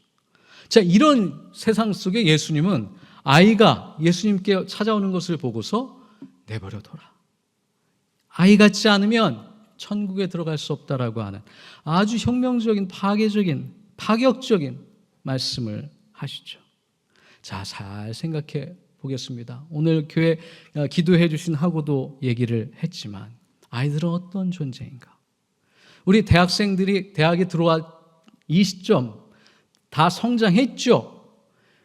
자, 이런 세상 속에 예수님은 아이가 예수님께 찾아오는 것을 보고서 내버려둬라. 아이 같지 않으면 천국에 들어갈 수 없다라고 하는 아주 혁명적인 파격적인 말씀을 하시죠. 자, 잘 생각해 보겠습니다. 오늘 교회 기도해 주신 하고도 얘기를 했지만 아이들은 어떤 존재인가? 우리 대학생들이 대학에 들어와 이 시점 다 성장했죠.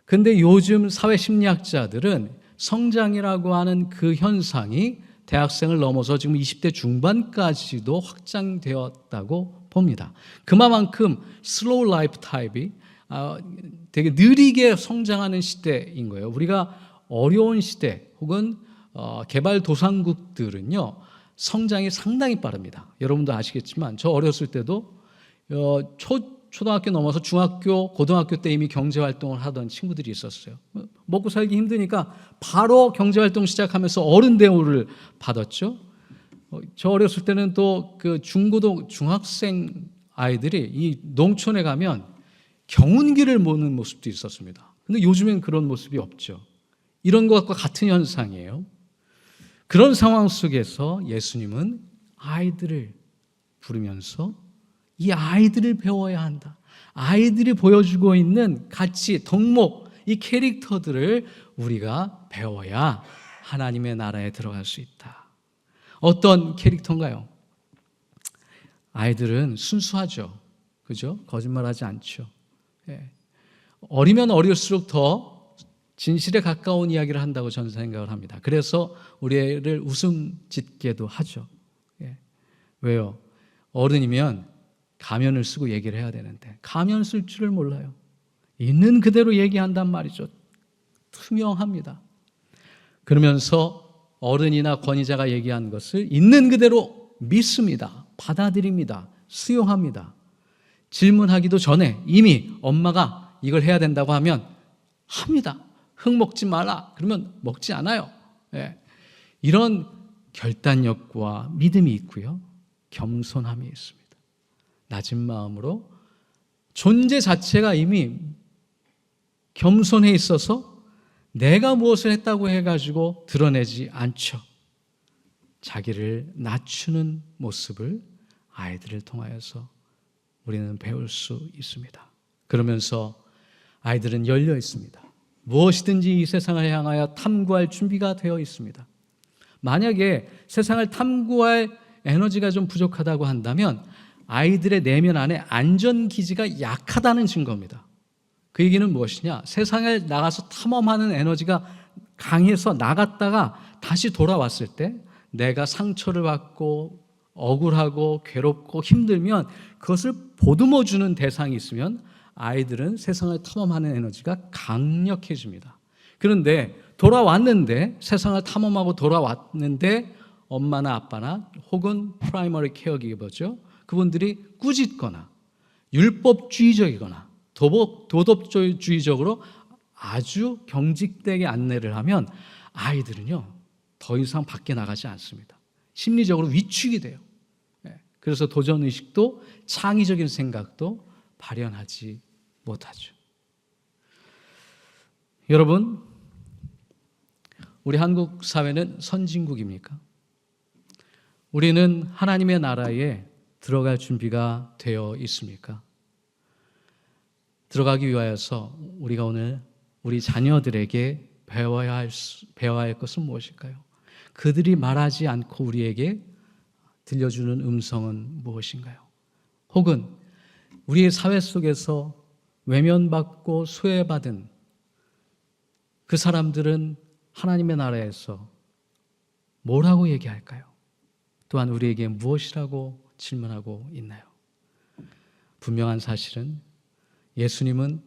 근데 요즘 사회심리학자들은 성장이라고 하는 그 현상이 대학생을 넘어서 지금 20대 중반까지도 확장되었다고 봅니다. 그만큼 슬로우 라이프 타입이 되게 느리게 성장하는 시대인 거예요. 우리가 어려운 시대 혹은 개발도상국들은요, 성장이 상당히 빠릅니다. 여러분도 아시겠지만 저 어렸을 때도 초등학교 넘어서 중학교, 고등학교 때 이미 경제활동을 하던 친구들이 있었어요. 먹고 살기 힘드니까 바로 경제활동 시작하면서 어른 대우를 받았죠. 저 어렸을 때는 또 그 중고등 중학생 아이들이 이 농촌에 가면 경운기를 모는 모습도 있었습니다. 근데 요즘엔 그런 모습이 없죠. 이런 것과 같은 현상이에요. 그런 상황 속에서 예수님은 아이들을 부르면서 이 아이들을 배워야 한다. 아이들이 보여주고 있는 가치, 덕목, 이 캐릭터들을 우리가 배워야 하나님의 나라에 들어갈 수 있다. 어떤 캐릭터인가요? 아이들은 순수하죠. 그죠? 거짓말하지 않죠. 어리면 어릴수록 더 진실에 가까운 이야기를 한다고 저는 생각을 합니다. 그래서 우리 애를 웃음 짓게도 하죠. 왜요? 어른이면 가면을 쓰고 얘기를 해야 되는데 가면 쓸 줄을 몰라요. 있는 그대로 얘기한단 말이죠. 투명합니다. 그러면서 어른이나 권위자가 얘기한 것을 있는 그대로 믿습니다. 받아들입니다. 수용합니다. 질문하기도 전에 이미 엄마가 이걸 해야 된다고 하면 합니다. 흙 먹지 마라. 그러면 먹지 않아요. 예. 이런 결단력과 믿음이 있고요. 겸손함이 있습니다. 낮은 마음으로 존재 자체가 이미 겸손해 있어서 내가 무엇을 했다고 해가지고 드러내지 않죠. 자기를 낮추는 모습을 아이들을 통하여서 우리는 배울 수 있습니다. 그러면서 아이들은 열려 있습니다. 무엇이든지 이 세상을 향하여 탐구할 준비가 되어 있습니다. 만약에 세상을 탐구할 에너지가 좀 부족하다고 한다면 아이들의 내면 안에 안전기지가 약하다는 증거입니다. 그 얘기는 무엇이냐? 세상에 나가서 탐험하는 에너지가 강해서 나갔다가 다시 돌아왔을 때 내가 상처를 받고 억울하고 괴롭고 힘들면 그것을 보듬어주는 대상이 있으면 아이들은 세상을 탐험하는 에너지가 강력해집니다. 그런데 돌아왔는데 세상을 탐험하고 돌아왔는데 엄마나 아빠나 혹은 프라이머리 케어기버죠. 그분들이 꾸짖거나 율법주의적이거나 도덕주의적으로 아주 경직되게 안내를 하면 아이들은요 더 이상 밖에 나가지 않습니다. 심리적으로 위축이 돼요. 그래서 도전의식도 창의적인 생각도 발현하지 못하죠. 여러분, 우리 한국 사회는 선진국입니까? 우리는 하나님의 나라에 들어갈 준비가 되어 있습니까? 들어가기 위하여서 우리가 오늘 우리 자녀들에게 배워야 할 것은 무엇일까요? 그들이 말하지 않고 우리에게 들려주는 음성은 무엇인가요? 혹은 우리의 사회 속에서 외면받고 소외받은 그 사람들은 하나님의 나라에서 뭐라고 얘기할까요? 또한 우리에게 무엇이라고 질문하고 있나요? 분명한 사실은 예수님은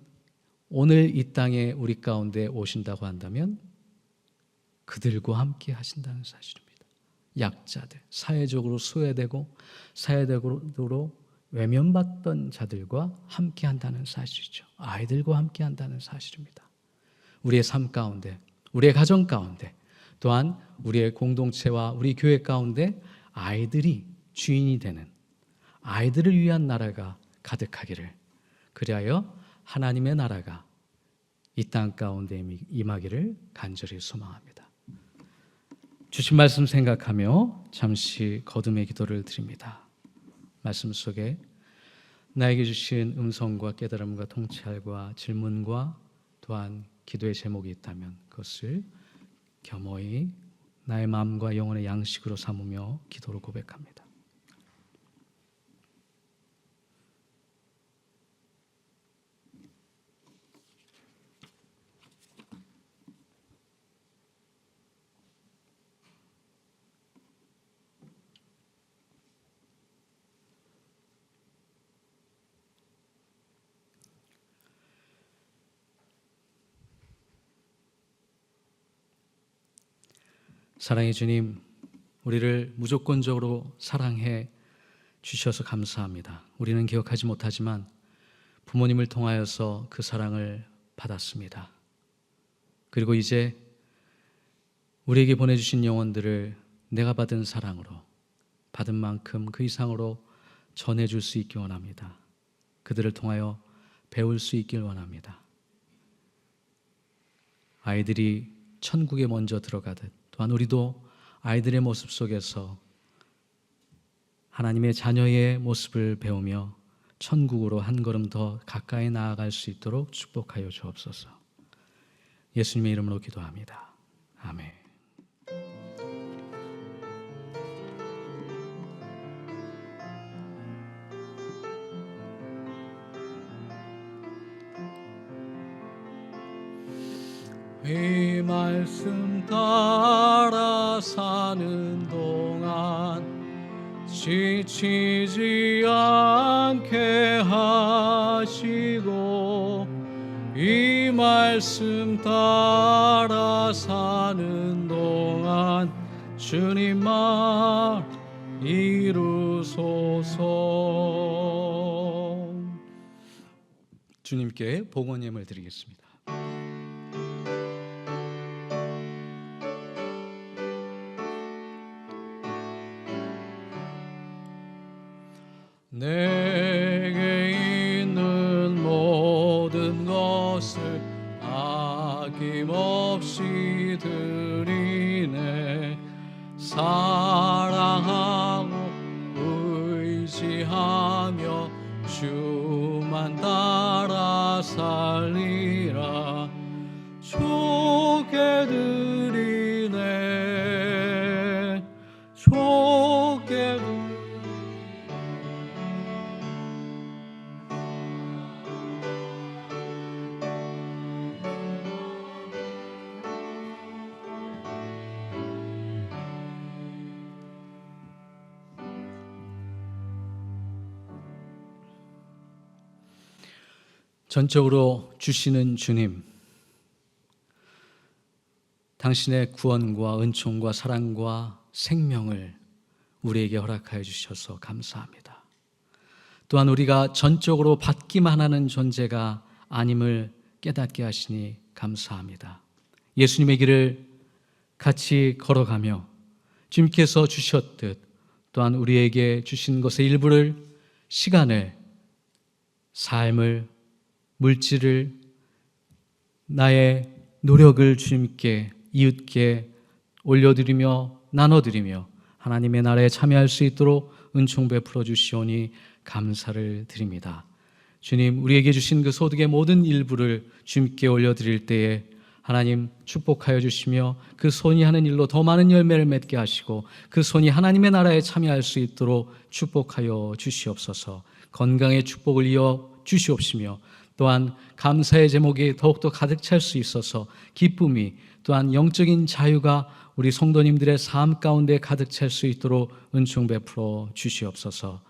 오늘 이 땅에 우리 가운데 오신다고 한다면 그들과 함께 하신다는 사실입니다. 약자들, 사회적으로 소외되고 사회적으로 외면받던 자들과 함께 한다는 사실이죠. 아이들과 함께 한다는 사실입니다. 우리의 삶 가운데, 우리의 가정 가운데, 또한 우리의 공동체와 우리 교회 가운데 아이들이 주인이 되는 아이들을 위한 나라가 가득하기를, 그리하여 하나님의 나라가 이 땅 가운데 임하기를 간절히 소망합니다. 주신 말씀 생각하며 잠시 거듭의 기도를 드립니다. 말씀 속에 나에게 주신 음성과 깨달음과 통찰과 질문과 또한 기도의 제목이 있다면 그것을 겸허히 나의 마음과 영혼의 양식으로 삼으며 기도로 고백합니다. 사랑의 주님, 우리를 무조건적으로 사랑해 주셔서 감사합니다. 우리는 기억하지 못하지만 부모님을 통하여서 그 사랑을 받았습니다. 그리고 이제 우리에게 보내주신 영혼들을 내가 받은 사랑으로, 받은 만큼 그 이상으로 전해줄 수 있기 원합니다. 그들을 통하여 배울 수 있길 원합니다. 아이들이 천국에 먼저 들어가듯 또한 우리도 아이들의 모습 속에서 하나님의 자녀의 모습을 배우며 천국으로 한 걸음 더 가까이 나아갈 수 있도록 축복하여 주옵소서. 예수님의 이름으로 기도합니다. 아멘. 이 말씀 따라 사는 동안 지치지 않게 하시고 이 말씀 따라 사는 동안 주님 말 이루소서. 주님께 복원예물 드리겠습니다. 내게 있는 모든 것을 아낌없이 드리네. 사랑하고 의지하며 주만 따라 살리라. 좋게 드리네. 좋게 드리네. 전적으로 주시는 주님, 당신의 구원과 은총과 사랑과 생명을 우리에게 허락하여 주셔서 감사합니다. 또한 우리가 전적으로 받기만 하는 존재가 아님을 깨닫게 하시니 감사합니다. 예수님의 길을 같이 걸어가며 주님께서 주셨듯 또한 우리에게 주신 것의 일부를, 시간을, 삶을, 물질을, 나의 노력을 주님께, 이웃께 올려드리며 나눠드리며 하나님의 나라에 참여할 수 있도록 은총 베풀어 주시오니 감사를 드립니다. 주님, 우리에게 주신 그 소득의 모든 일부를 주님께 올려드릴 때에 하나님 축복하여 주시며 그 손이 하는 일로 더 많은 열매를 맺게 하시고 그 손이 하나님의 나라에 참여할 수 있도록 축복하여 주시옵소서. 건강의 축복을 이어 주시옵시며 또한 감사의 제목이 더욱더 가득 찰 수 있어서 기쁨이, 또한 영적인 자유가 우리 성도님들의 삶 가운데 가득 찰 수 있도록 은총 베풀어 주시옵소서.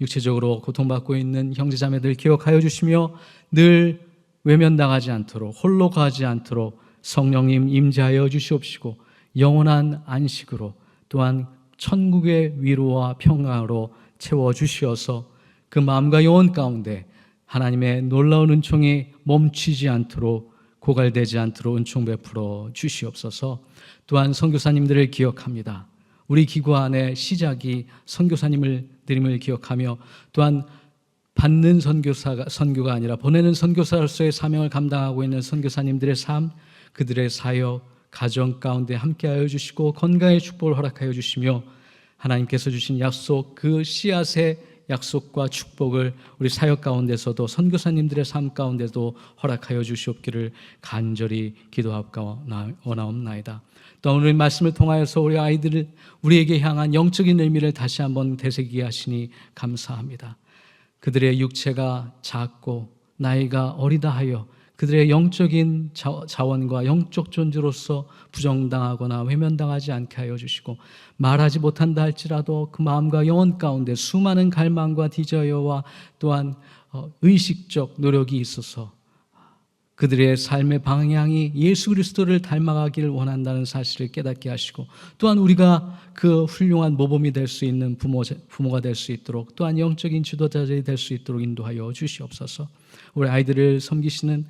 육체적으로 고통받고 있는 형제자매들 기억하여 주시며 늘 외면당하지 않도록, 홀로 가지 않도록 성령님 임재하여 주시옵시고 영원한 안식으로 또한 천국의 위로와 평강으로 채워주시어서 그 마음과 영혼 가운데 하나님의 놀라운 은총이 멈추지 않도록, 고갈되지 않도록 은총 베풀어 주시옵소서. 또한 선교사님들을 기억합니다. 우리 기구 안에 시작이 선교사님을 드림을 기억하며 또한 받는 선교가 아니라 보내는 선교사로서의 사명을 감당하고 있는 선교사님들의 삶, 그들의 사역, 가정 가운데 함께하여 주시고 건강의 축복을 허락하여 주시며 하나님께서 주신 약속, 그 씨앗의 약속과 축복을 우리 사역 가운데서도 선교사님들의 삶 가운데도 허락하여 주시옵기를 간절히 기도하고 원하옵나이다. 또 오늘 말씀을 통하여서 우리 아이들을, 우리에게 향한 영적인 의미를 다시 한번 되새기게 하시니 감사합니다. 그들의 육체가 작고 나이가 어리다 하여 그들의 영적인 자원과 영적 존재로서 부정당하거나 외면당하지 않게 하여 주시고, 말하지 못한다 할지라도 그 마음과 영혼 가운데 수많은 갈망과 디자이어와 또한 의식적 노력이 있어서 그들의 삶의 방향이 예수 그리스도를 닮아가기를 원한다는 사실을 깨닫게 하시고, 또한 우리가 그 훌륭한 모범이 될 수 있는 부모가 될 수 있도록, 또한 영적인 지도자들이 될 수 있도록 인도하여 주시옵소서. 우리 아이들을 섬기시는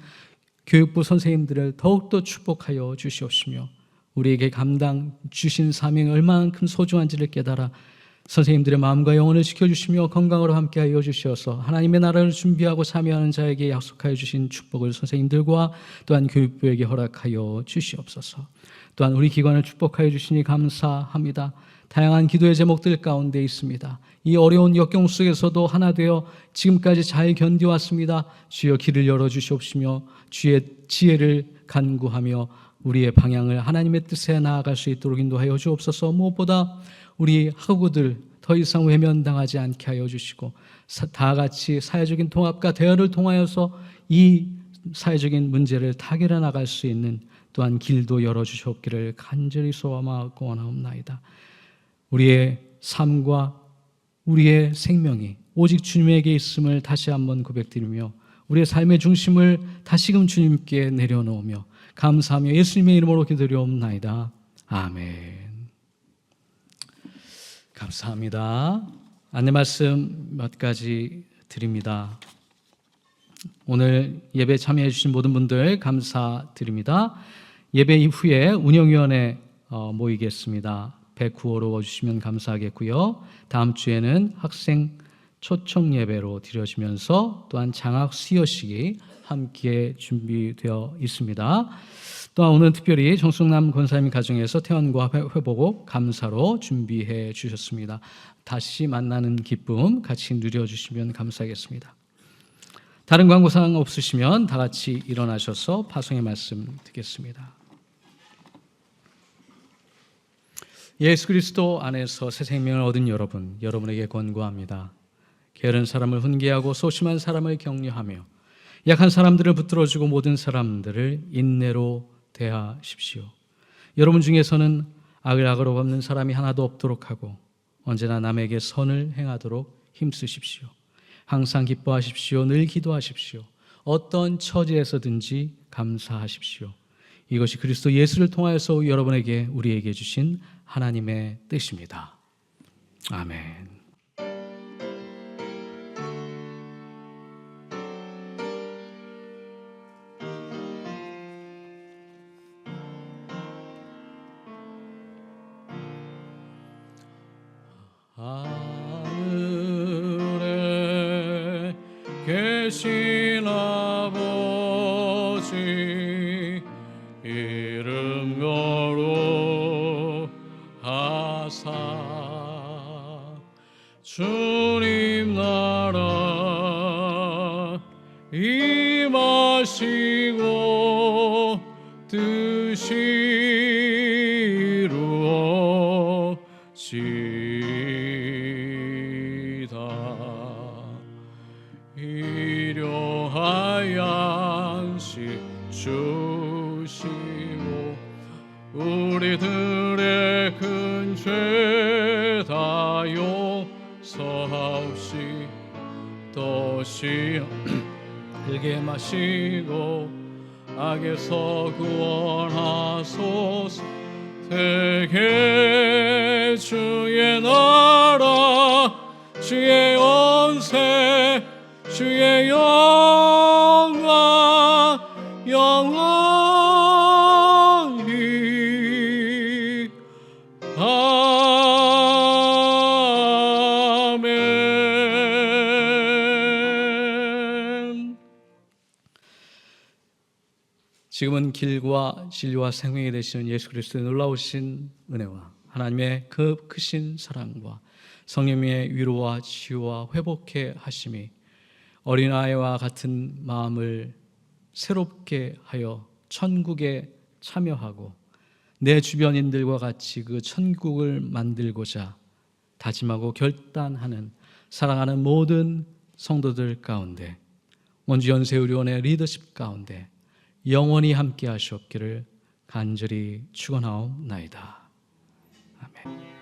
교육부 선생님들을 더욱더 축복하여 주시옵시며 우리에게 감당 주신 사명이 얼마만큼 소중한지를 깨달아 선생님들의 마음과 영혼을 지켜주시며 건강으로 함께하여 주시어서 하나님의 나라를 준비하고 참여하는 자에게 약속하여 주신 축복을 선생님들과 또한 교육부에게 허락하여 주시옵소서. 또한 우리 기관을 축복하여 주시니 감사합니다. 다양한 기도의 제목들 가운데 있습니다. 이 어려운 역경 속에서도 하나 되어 지금까지 잘 견뎌왔습니다. 주여 길을 열어주시옵시며 주의 지혜를 간구하며 우리의 방향을 하나님의 뜻에 나아갈 수 있도록 인도하여 주옵소서. 무엇보다 우리 학우들 더 이상 외면당하지 않게 하여 주시고 다 같이 사회적인 통합과 대화를 통하여서 이 사회적인 문제를 타결해 나갈 수 있는 또한 길도 열어주셨기를 간절히 소원하고 원하옵나이다. 우리의 삶과 우리의 생명이 오직 주님에게 있음을 다시 한번 고백드리며 우리의 삶의 중심을 다시금 주님께 내려놓으며 감사하며 예수님의 이름으로 기도드리옵나이다. 아멘. 감사합니다. 안내 말씀 몇 가지 드립니다. 오늘 예배 참여해 주신 모든 분들 감사드립니다. 예배 이후에 운영위원회 모이겠습니다. 109호로 와주시면 감사하겠고요. 다음 주에는 학생 초청 예배로 드려지면서 또한 장학 수여식이 함께 준비되어 있습니다. 또한 오늘 특별히 정숙남 권사님 가정에서 태원과 회복업 감사로 준비해 주셨습니다. 다시 만나는 기쁨 같이 누려주시면 감사하겠습니다. 다른 광고사항 없으시면 다 같이 일어나셔서 파송의 말씀 듣겠습니다. 예수 그리스도 안에서 새 생명을 얻은 여러분에게 권고합니다. 게으른 사람을 훈계하고 소심한 사람을 격려하며 약한 사람들을 붙들어주고 모든 사람들을 인내로 대하십시오. 여러분 중에서는 악을 악으로 갚는 사람이 하나도 없도록 하고 언제나 남에게 선을 행하도록 힘쓰십시오. 항상 기뻐하십시오. 늘 기도하십시오. 어떤 처지에서든지 감사하십시오. 이것이 그리스도 예수를 통하여서 우리에게 주신 하나님의 뜻입니다. 아멘. 하늘에 계신 아버지 이름 거룩하사 주님 나라 임하시고 뜻이 이루어지다. 일용할 양식 주시고 우리들의 큰 죄 다 용서하옵시 또시 길게 마시고 악에서 구원하소서. 대개 주의 나라 주의 권세 주의 영광 영원히 아멘. 지금은 길과 진리와 생명이 되시는 예수 그리스도의 놀라우신 은혜와 하나님의 그 크신 사랑과 성령의 위로와 치유와 회복해 하심이 어린아이와 같은 마음을 새롭게 하여 천국에 참여하고 내 주변인들과 같이 그 천국을 만들고자 다짐하고 결단하는 사랑하는 모든 성도들 가운데 원주 연세의료원의 리더십 가운데 영원히 함께 하시옵기를 간절히 축원하옵나이다. 아멘.